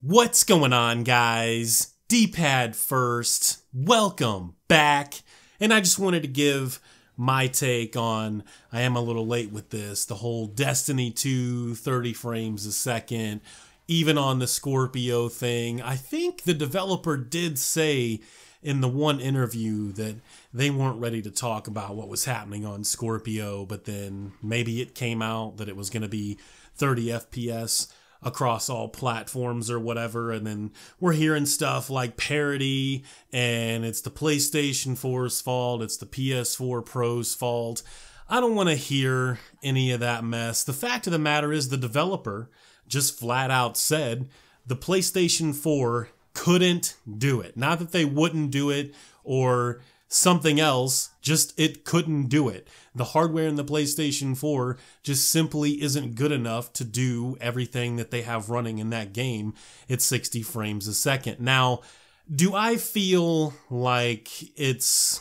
What's going on, guys? D-pad first. Welcome back. And I just wanted to give my take on, I am a little late with this, the whole Destiny 2 30 frames a second, even on the Scorpio thing. I think the developer did say in the one interview that they weren't ready to talk about what was happening on Scorpio, but then maybe it came out that it was going to be 30 FPS across all platforms or whatever, and then we're hearing stuff like parity, and it's the PlayStation 4's fault, it's the PS4 Pro's fault. I don't want to hear any of that mess. The fact of the matter is the developer just flat out said the PlayStation 4 couldn't do it. Not that they wouldn't do it or something else, just it couldn't do it. The hardware in the PlayStation 4 just simply isn't good enough to do everything that they have running in that game at 60 frames a second. Now, do I feel like it's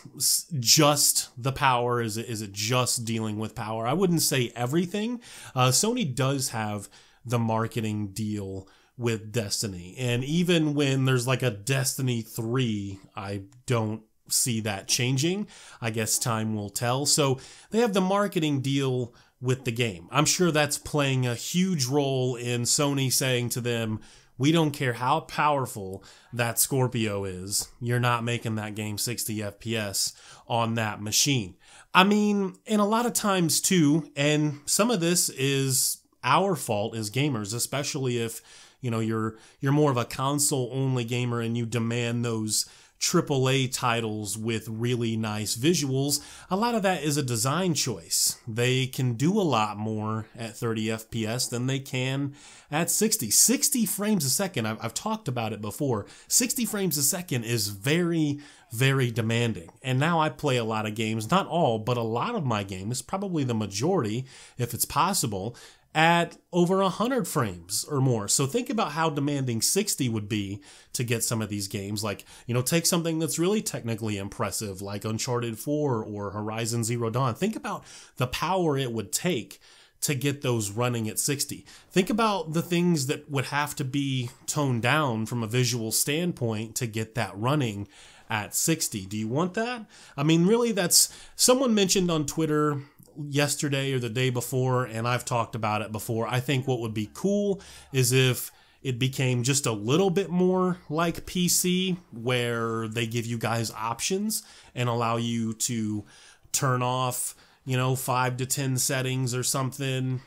just the power? Is it just dealing with power? I wouldn't say everything. Sony does have the marketing deal with Destiny. And even when there's like a Destiny 3, I don't see that changing. I guess time will tell. So they have the marketing deal with the game. I'm sure that's playing a huge role in Sony saying to them, we don't care how powerful that Scorpio is, you're not making that game 60 FPS on that machine. I mean, and a lot of times too, and some of this is our fault as gamers, especially if, you know, you're more of a console only gamer and you demand those AAA titles with really nice visuals. A lot of that is a design choice. They can do a lot more at 30 FPS than they can at 60. 60 frames a second, I've talked about it before. 60 frames a second is very, very demanding. And now I play a lot of games, not all, but a lot of my games, probably the majority, if it's possible, at over 100 frames or more. So think about how demanding 60 would be to get some of these games. Like, you know, take something that's really technically impressive like Uncharted 4 or Horizon Zero Dawn. Think about the power it would take to get those running at 60. Think about the things that would have to be toned down from a visual standpoint to get that running at 60. Do you want that? I mean, really, that's, someone mentioned on Twitter yesterday or the day before, and I've talked about it before, I think what would be cool is if it became just a little bit more like PC, where they give you guys options and allow you to turn off, you know, 5 to 10 settings or something,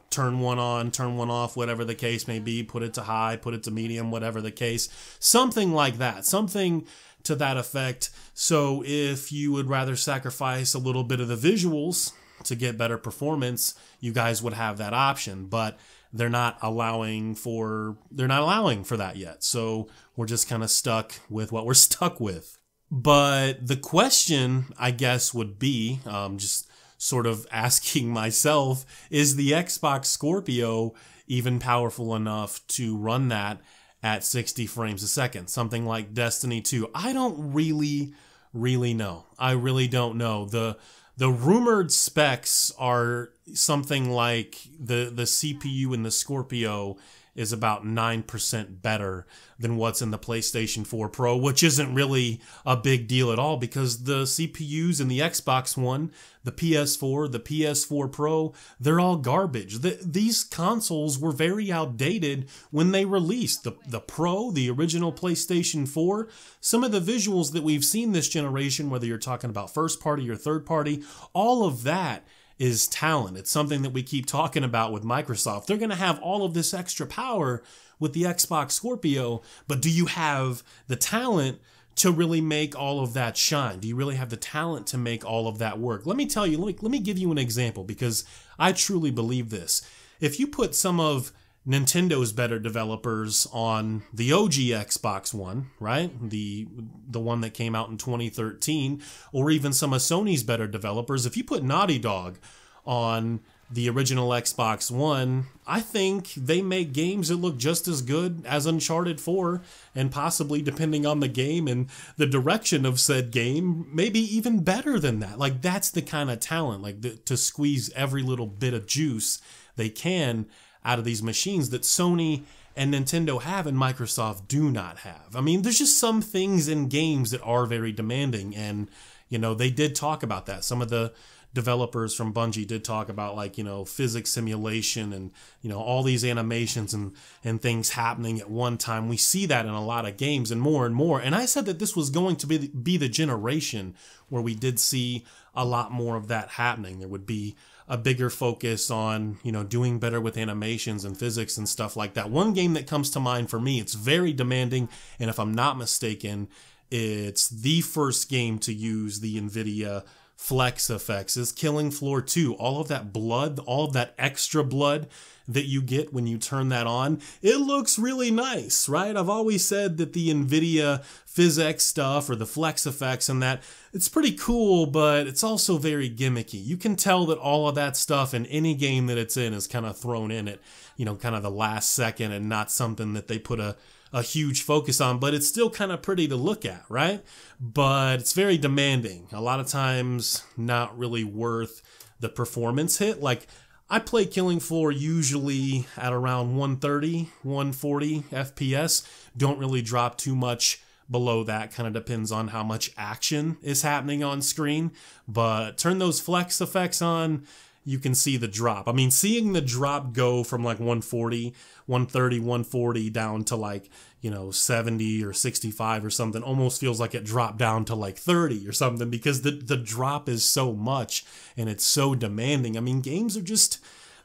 turn one on, turn one off, whatever the case may be, put it to high, put it to medium, whatever the case, something like that, something to that effect. So if you would rather sacrifice a little bit of the visuals to get better performance, you guys would have that option, but they're not allowing for that yet. So we're just kind of stuck with what we're stuck with. But the question, I guess, would be, just sort of asking myself, is the Xbox Scorpio even powerful enough to run that at 60 frames a second? Something like Destiny 2. I don't really know. I really don't know. The rumored specs are something like the CPU in the Scorpio is about 9% better than what's in the PlayStation 4 Pro, which isn't really a big deal at all because the CPUs in the Xbox One, the PS4, the PS4 Pro, they're all garbage. These consoles were very outdated when they released. The Pro, the original PlayStation 4, some of the visuals that we've seen this generation, whether you're talking about first party or third party, all of that is talent. It's something that we keep talking about with Microsoft. They're going to have all of this extra power with the Xbox Scorpio, but do you have the talent to really make all of that shine? Do you really have the talent to make all of that work? Let me tell you, let me give you an example, because I truly believe this. If you put some of Nintendo's better developers on the OG Xbox One, right? The one that came out in 2013, or even some of Sony's better developers, if you put Naughty Dog on the original Xbox One, I think they make games that look just as good as Uncharted 4, and possibly, depending on the game and the direction of said game, maybe even better than that. Like, that's the kind of talent, like to squeeze every little bit of juice they can out of these machines that Sony and Nintendo have and Microsoft do not have. I mean, there's just some things in games that are very demanding, and, you know, they did talk about that. Some of the developers from Bungie did talk about, like, you know, physics simulation and, you know, all these animations and things happening at one time. We see that in a lot of games and more and more. And I said that this was going to be the generation where we did see a lot more of that happening. There would be a bigger focus on, you know, doing better with animations and physics and stuff like that. One game that comes to mind for me, it's very demanding, and if I'm not mistaken, it's the first game to use the NVIDIA flex effects, is Killing Floor 2. All of that blood, all of that extra blood that you get when you turn that on, it looks really nice, right? I've always said that the NVIDIA PhysX stuff or the flex effects and that, it's pretty cool, but it's also very gimmicky. You can tell that all of that stuff in any game that it's in is kind of thrown in at, you know, kind of the last second and not something that they put a huge focus on, but it's still kind of pretty to look at, right? But it's very demanding. A lot of times not really worth the performance hit. Like, I play Killing Floor usually at around 130, 140 FPS. Don't really drop too much below that. Kind of depends on how much action is happening on screen. But turn those flex effects on, you can see the drop. I mean, seeing the drop go from like 140, 130, 140 down to like, you know, 70 or 65 or something almost feels like it dropped down to like 30 or something, because the drop is so much and it's so demanding. I mean, games are just,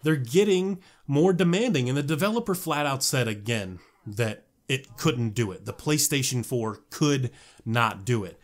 they're getting more demanding, and the developer flat out said again that it couldn't do it. The PlayStation 4 could not do it.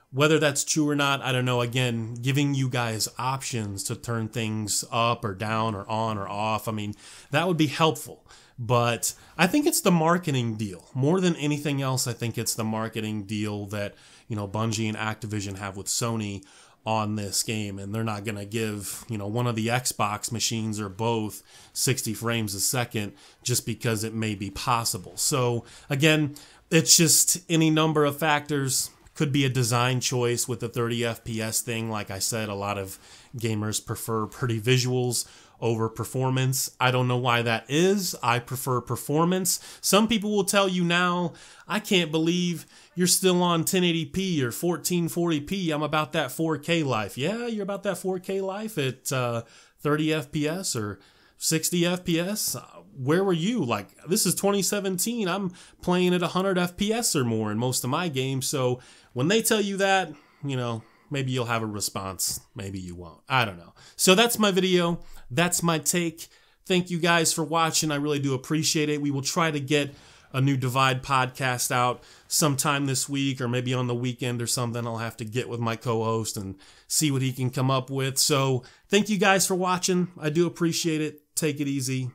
Whether that's true or not, I don't know. Again, giving you guys options to turn things up or down or on or off, I mean, that would be helpful. But I think it's the marketing deal. More than anything else, I think it's the marketing deal that, you know, Bungie and Activision have with Sony on this game. And they're not going to give, you know, one of the Xbox machines or both 60 frames a second just because it may be possible. So, again, it's just any number of factors. Could be a design choice with the 30 FPS thing. Like I said, a lot of gamers prefer pretty visuals over performance. I don't know why that is. I prefer performance. Some people will tell you now, I can't believe you're still on 1080p or 1440p. I'm about that 4K life. Yeah, you're about that 4K life at 30 FPS or 60 FPS. Where were you? Like, this is 2017. I'm playing at 100 FPS or more in most of my games. So when they tell you that, you know, maybe you'll have a response. Maybe you won't. I don't know. So that's my video. That's my take. Thank you guys for watching. I really do appreciate it. We will try to get a new Divide podcast out sometime this week, or maybe on the weekend or something. I'll have to get with my co-host and see what he can come up with. So thank you guys for watching. I do appreciate it. Take it easy.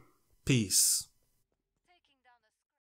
Peace.